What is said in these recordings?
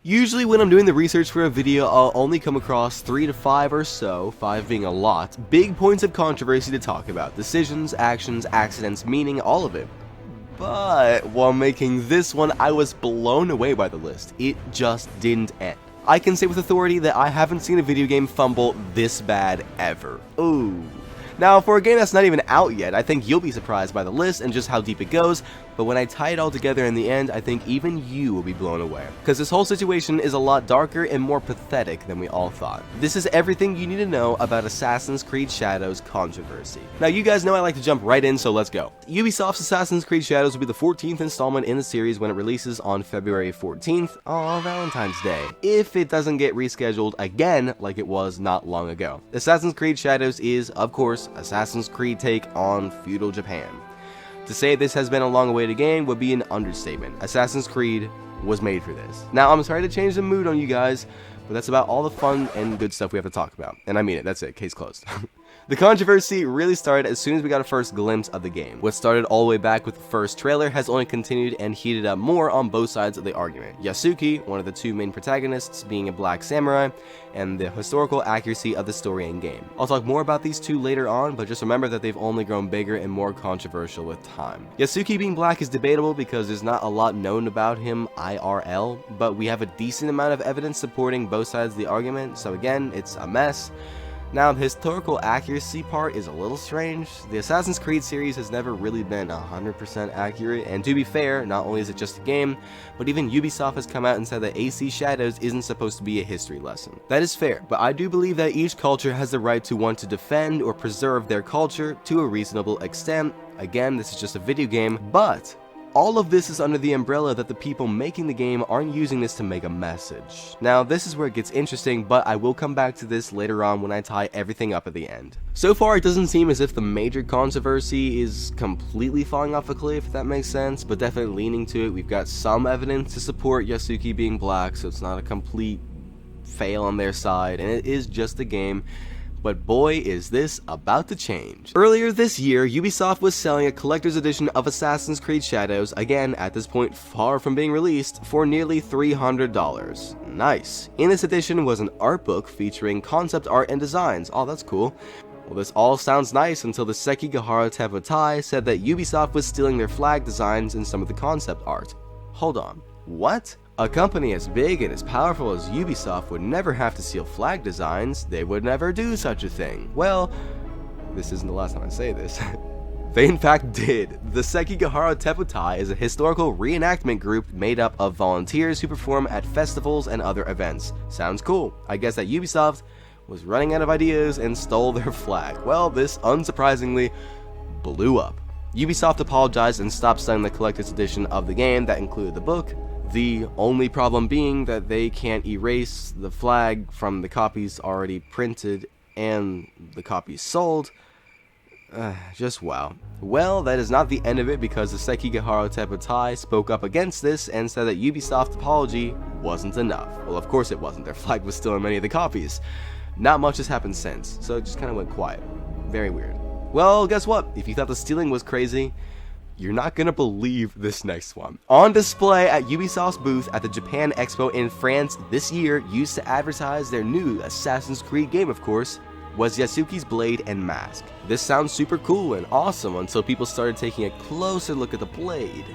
Usually when I'm doing the research for a video, I'll only come across 3 to 5 or so, 5 being a lot, big points of controversy to talk about. Decisions, actions, accidents, meaning, all of it. But while making this one, I was blown away by the list. It just didn't end. I can say with authority that I haven't seen a video game fumble this bad ever. Ooh. Now, for a game that's not even out yet, I think you'll be surprised by the list and just how deep it goes, but when I tie it all together in the end, I think even you will be blown away. Because this whole situation is a lot darker and more pathetic than we all thought. This is everything you need to know about Assassin's Creed Shadows controversy. Now, you guys know I like to jump right in, so let's go. Ubisoft's Assassin's Creed Shadows will be the 14th installment in the series when it releases on February 14th, on Valentine's Day, if it doesn't get rescheduled again like it was not long ago. Assassin's Creed Shadows is, of course, Assassin's Creed take on feudal Japan. To say this has been a long-awaited game would be an understatement. Assassin's Creed was made for this. Now, I'm sorry to change the mood on you guys, but that's about all the fun and good stuff we have to talk about. And I mean it, that's it, case closed. The controversy really started as soon as we got a first glimpse of the game. What started all the way back with the first trailer has only continued and heated up more on both sides of the argument. Yasuki, one of the two main protagonists, being a black samurai, and the historical accuracy of the story and game. I'll talk more about these two later on, but just remember that they've only grown bigger and more controversial with time. Yasuki being black is debatable because there's not a lot known about him IRL, but we have a decent amount of evidence supporting both sides of the argument, so again, it's a mess. Now, the historical accuracy part is a little strange. The Assassin's Creed series has never really been 100% accurate, and to be fair, not only is it just a game, but even Ubisoft has come out and said that AC Shadows isn't supposed to be a history lesson. That is fair, but I do believe that each culture has the right to want to defend or preserve their culture to a reasonable extent. Again, this is just a video game, but all of this is under the umbrella that the people making the game aren't using this to make a message. Now, this is where it gets interesting, but I will come back to this later on when I tie everything up at the end. So far, it doesn't seem as if the major controversy is completely falling off a cliff, if that makes sense, but definitely leaning to it. We've got some evidence to support Yasuki being black, so it's not a complete fail on their side, and it is just a game. But boy, is this about to change. Earlier this year, Ubisoft was selling a collector's edition of Assassin's Creed Shadows, again at this point far from being released, for nearly $300. Nice. In this edition was an art book featuring concept art and designs. Oh, that's cool. Well, this all sounds nice until the Sekigahara Tepotai said that Ubisoft was stealing their flag designs in some of the concept art. Hold on. What? A company as big and as powerful as Ubisoft would never have to steal flag designs. They would never do such a thing. Well, this isn't the last time I say this. They in fact did. The Sekigahara Tepotai is a historical reenactment group made up of volunteers who perform at festivals and other events. Sounds cool. I guess that Ubisoft was running out of ideas and stole their flag. Well, this unsurprisingly blew up. Ubisoft apologized and stopped selling the collector's edition of the game that included the book. The only problem being that they can't erase the flag from the copies already printed and the copies sold. Just wow. Well, that is not the end of it because the Sekigahara Tepotai spoke up against this and said that Ubisoft's apology wasn't enough. Well, of course it wasn't. Their flag was still in many of the copies. Not much has happened since, so it just kind of went quiet. Very weird. Well, guess what? If you thought the stealing was crazy, you're not gonna believe this next one. On display at Ubisoft's booth at the Japan Expo in France this year, used to advertise their new Assassin's Creed game, of course, was Yasuki's blade and mask. This sounds super cool and awesome until people started taking a closer look at the blade.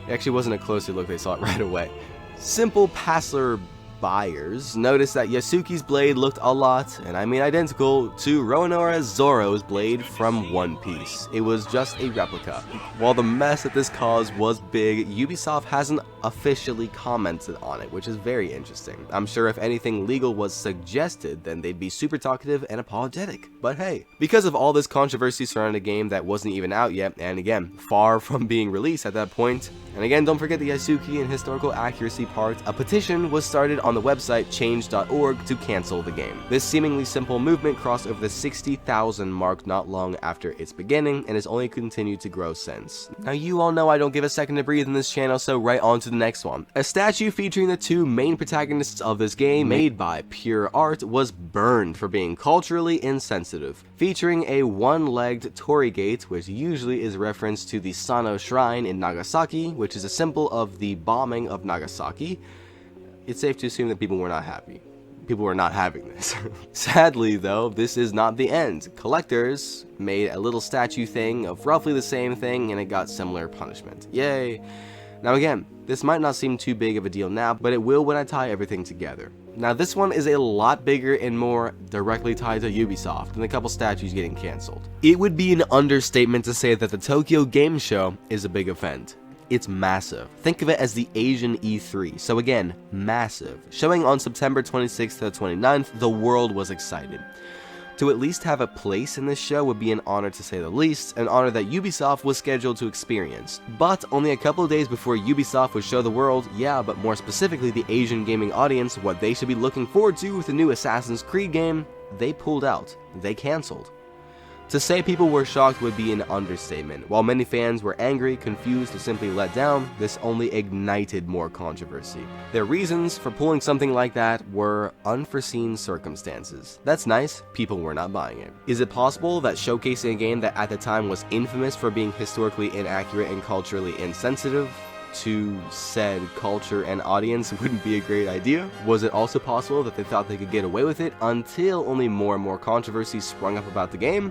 It actually wasn't a closer look, they saw it right away. Simple passer buyers noticed that Yasuki's blade looked a lot, and I mean identical, to Roronoa Zoro's blade from One Piece. It was just a replica. While the mess that this caused was big, Ubisoft hasn't officially commented on it, which is very interesting. I'm sure if anything legal was suggested, then they'd be super talkative and apologetic. But hey, because of all this controversy surrounding a game that wasn't even out yet, and again, far from being released at that point, and again, don't forget the Yasuki and historical accuracy part, a petition was started on the website change.org to cancel the game. This seemingly simple movement crossed over the 60,000 mark not long after its beginning and has only continued to grow since. Now, you all know I don't give a second to breathe in this channel, so right on to the next one. A statue featuring the two main protagonists of this game, made by Pure Art, was burned for being culturally insensitive. Featuring a one-legged torii gate, which usually is reference to the Sano Shrine in Nagasaki, which is a symbol of the bombing of Nagasaki. it's safe to assume that people were not happy. People were not having this. Sadly, though, this is not the end. Collectors made a little statue thing of roughly the same thing, and it got similar punishment. Yay! Now again, this might not seem too big of a deal now, but it will when I tie everything together. Now this one is a lot bigger and more directly tied to Ubisoft than a couple statues getting cancelled. It would be an understatement to say that the Tokyo Game Show is a big event. It's massive. Think of it as the Asian E3, so again, massive. Showing on September 26th to the 29th, the world was excited. To at least have a place in this show would be an honor to say the least, an honor that Ubisoft was scheduled to experience. But only a couple of days before Ubisoft would show the world, but more specifically the Asian gaming audience, what they should be looking forward to with the new Assassin's Creed game, they pulled out. They cancelled. To say people were shocked would be an understatement. While many fans were angry, confused, or simply let down, this only ignited more controversy. Their reasons for pulling something like that were unforeseen circumstances. That's nice, people were not buying it. Is it possible that showcasing a game that at the time was infamous for being historically inaccurate and culturally insensitive to said culture and audience wouldn't be a great idea? Was it also possible that they thought they could get away with it until only more and more controversy sprung up about the game?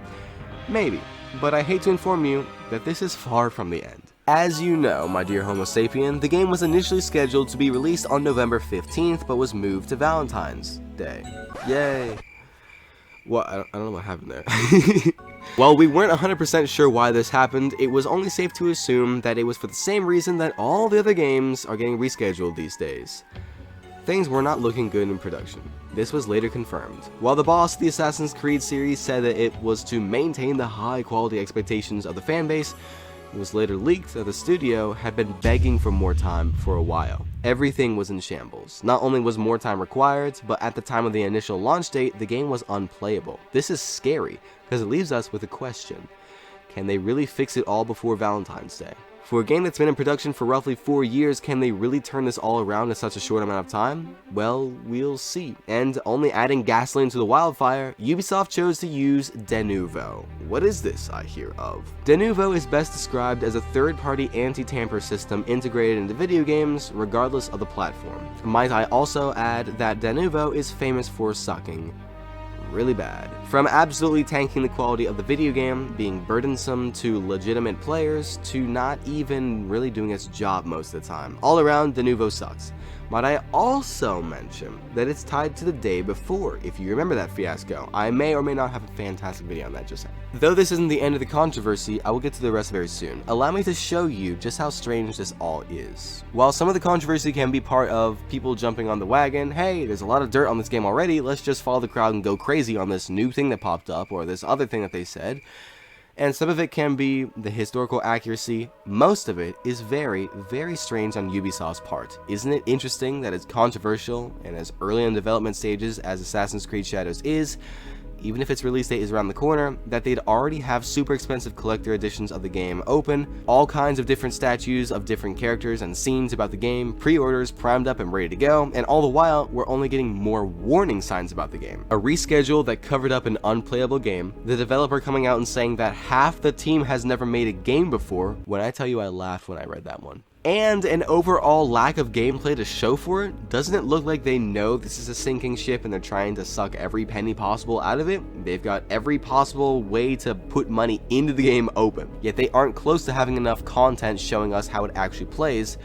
Maybe, but I hate to inform you that this is far from the end. As you know, my dear Homo sapien, the game was initially scheduled to be released on November 15th, but was moved to Valentine's Day. Yay! Well, I don't know what happened there. While we weren't 100% sure why this happened, it was only safe to assume that it was for the same reason that all the other games are getting rescheduled these days. Things were not looking good in production. This was later confirmed. While the boss of the Assassin's Creed series said that it was to maintain the high quality expectations of the fanbase, it was later leaked that the studio had been begging for more time for a while. Everything was in shambles. Not only was more time required, but at the time of the initial launch date, the game was unplayable. This is scary, because it leaves us with a question. Can they really fix it all before Valentine's Day? For a game that's been in production for roughly 4 years, can they really turn this all around in such a short amount of time? Well, we'll see. And only adding gasoline to the wildfire, Ubisoft chose to use Denuvo. What is this I hear of? Denuvo is best described as a third-party anti-tamper system integrated into video games, regardless of the platform. Might I also add that Denuvo is famous for sucking really bad. From absolutely tanking the quality of the video game, being burdensome to legitimate players, to not even really doing its job most of the time. All around, Denuvo sucks. Might I also mention that it's tied to the day before, if you remember that fiasco. I may or may not have a fantastic video on that just now. Though this isn't the end of the controversy, I will get to the rest very soon. Allow me to show you just how strange this all is. While some of the controversy can be part of people jumping on the wagon, hey, there's a lot of dirt on this game already, let's just follow the crowd and go crazy on this new thing that popped up, or this other thing that they said. And some of it can be the historical accuracy. Most of it is very, very strange on Ubisoft's part. Isn't it interesting that it's controversial and as early in development stages as Assassin's Creed Shadows is, even if its release date is around the corner, that they'd already have super expensive collector editions of the game open, all kinds of different statues of different characters and scenes about the game, pre-orders primed up and ready to go, and all the while, we're only getting more warning signs about the game. A reschedule that covered up an unplayable game, the developer coming out and saying that half the team has never made a game before, when I tell you I laughed when I read that one. And an overall lack of gameplay to show for it. Doesn't it look like they know this is a sinking ship and they're trying to suck every penny possible out of it? They've got every possible way to put money into the game open, yet they aren't close to having enough content showing us how it actually plays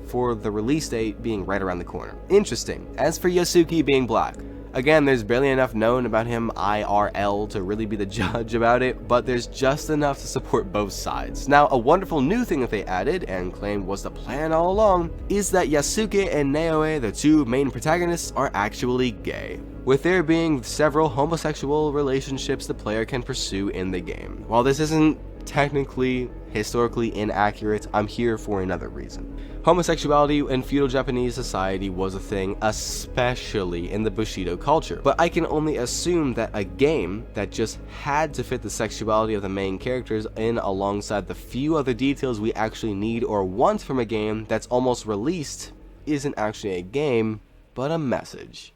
for the release date being right around the corner. Interesting. As for Yasuki being black, again, there's barely enough known about him IRL to really be the judge about it, but there's just enough to support both sides. Now, a wonderful new thing that they added, and claimed was the plan all along, is that Yasuke and Naoe, the two main protagonists, are actually gay, with there being several homosexual relationships the player can pursue in the game. While this isn't technically historically inaccurate, I'm here for another reason. Homosexuality in feudal Japanese society was a thing, especially in the Bushido culture, but I can only assume that a game that just had to fit the sexuality of the main characters in alongside the few other details we actually need or want from a game that's almost released isn't actually a game, but a message.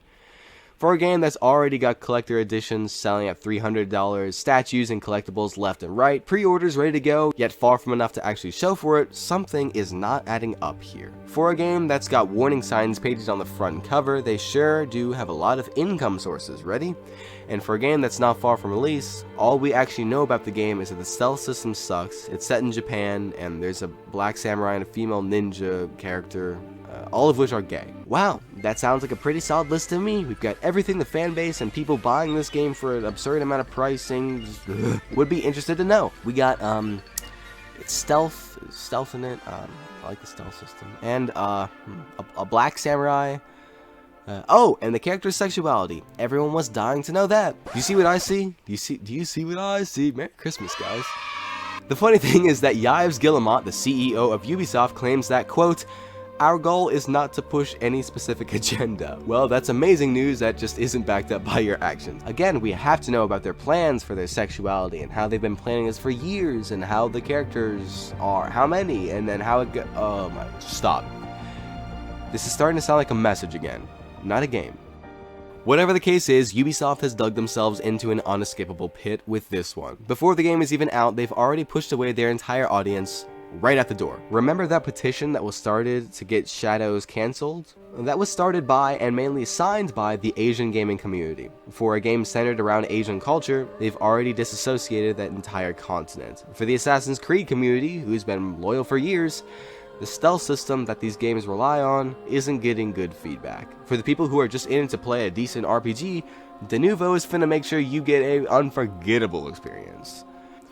For a game that's already got collector editions selling at $300, statues and collectibles left and right, pre-orders ready to go, yet far from enough to actually show for it, something is not adding up here. For a game that's got warning signs pages on the front cover, they sure do have a lot of income sources ready. And for a game that's not far from release, all we actually know about the game is that the stealth system sucks, it's set in Japan, and there's a black samurai and a female ninja character, all of which are gay. Wow, that sounds like a pretty solid list to me. We've got everything the fan base and people buying this game for an absurd amount of pricing would be interested to know. We got, it's stealth in it, I like the stealth system, and a black samurai. Oh, and the character's sexuality. Everyone was dying to know that. Do you see what I see? Do you see what I see? Merry Christmas, guys. The funny thing is that Yves Guillemot, the CEO of Ubisoft, claims that, quote, "Our goal is not to push any specific agenda." Well, that's amazing news that just isn't backed up by your actions. Again, we have to know about their plans for their sexuality and how they've been planning this for years and how the characters are, how many, and then how it go- oh my, stop. This is starting to sound like a message again, not a game. Whatever the case is, Ubisoft has dug themselves into an unescapable pit with this one. Before the game is even out, they've already pushed away their entire audience right at the door. Remember that petition that was started to get Shadows cancelled? That was started by and mainly signed by the Asian gaming community. For a game centered around Asian culture, they've already disassociated that entire continent. For the Assassin's Creed community, who's been loyal for years, the stealth system that these games rely on isn't getting good feedback. For the people who are just in it to play a decent RPG, Denuvo is finna make sure you get an unforgettable experience.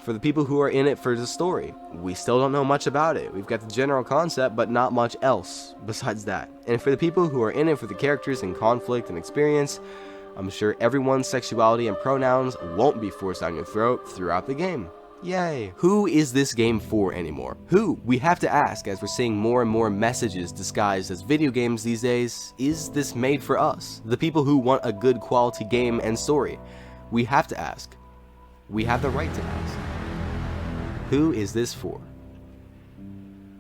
For the people who are in it for the story, we still don't know much about it. We've got the general concept, but not much else besides that. And for the people who are in it for the characters and conflict and experience, I'm sure everyone's sexuality and pronouns won't be forced down your throat throughout the game. Yay. Who is this game for anymore? Who? We have to ask, as we're seeing more and more messages disguised as video games these days. Is this made for us? The people who want a good quality game and story. We have to ask. We have the right to ask. Who is this for?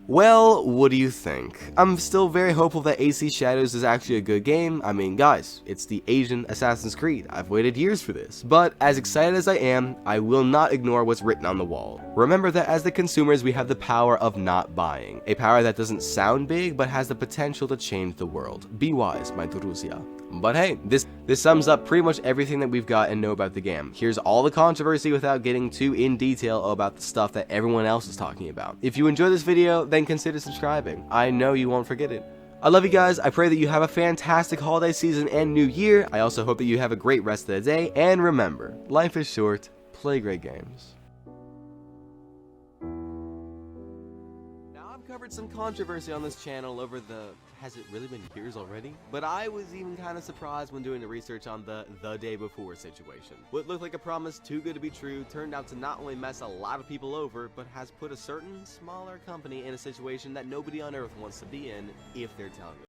Well, what do you think? I'm still very hopeful that AC Shadows is actually a good game. I mean, guys, it's the Asian Assassin's Creed. I've waited years for this. But as excited as I am, I will not ignore what's written on the wall. Remember that as the consumers, we have the power of not buying. A power that doesn't sound big, but has the potential to change the world. Be wise, my Turusia. But hey, this sums up pretty much everything that we've got and know about the game. Here's all the controversy without getting too in detail about the stuff that everyone else is talking about. If you enjoyed this video, then consider subscribing. I know you won't forget it. I love you guys. I pray that you have a fantastic holiday season and new year. I also hope that you have a great rest of the day. And remember, life is short. Play great games. I've covered some controversy on this channel over the, has it really been years already? But I was even kind of surprised when doing the research on the day before situation. What looked like a promise too good to be true turned out to not only mess a lot of people over, but has put a certain smaller company in a situation that nobody on earth wants to be in if they're telling you.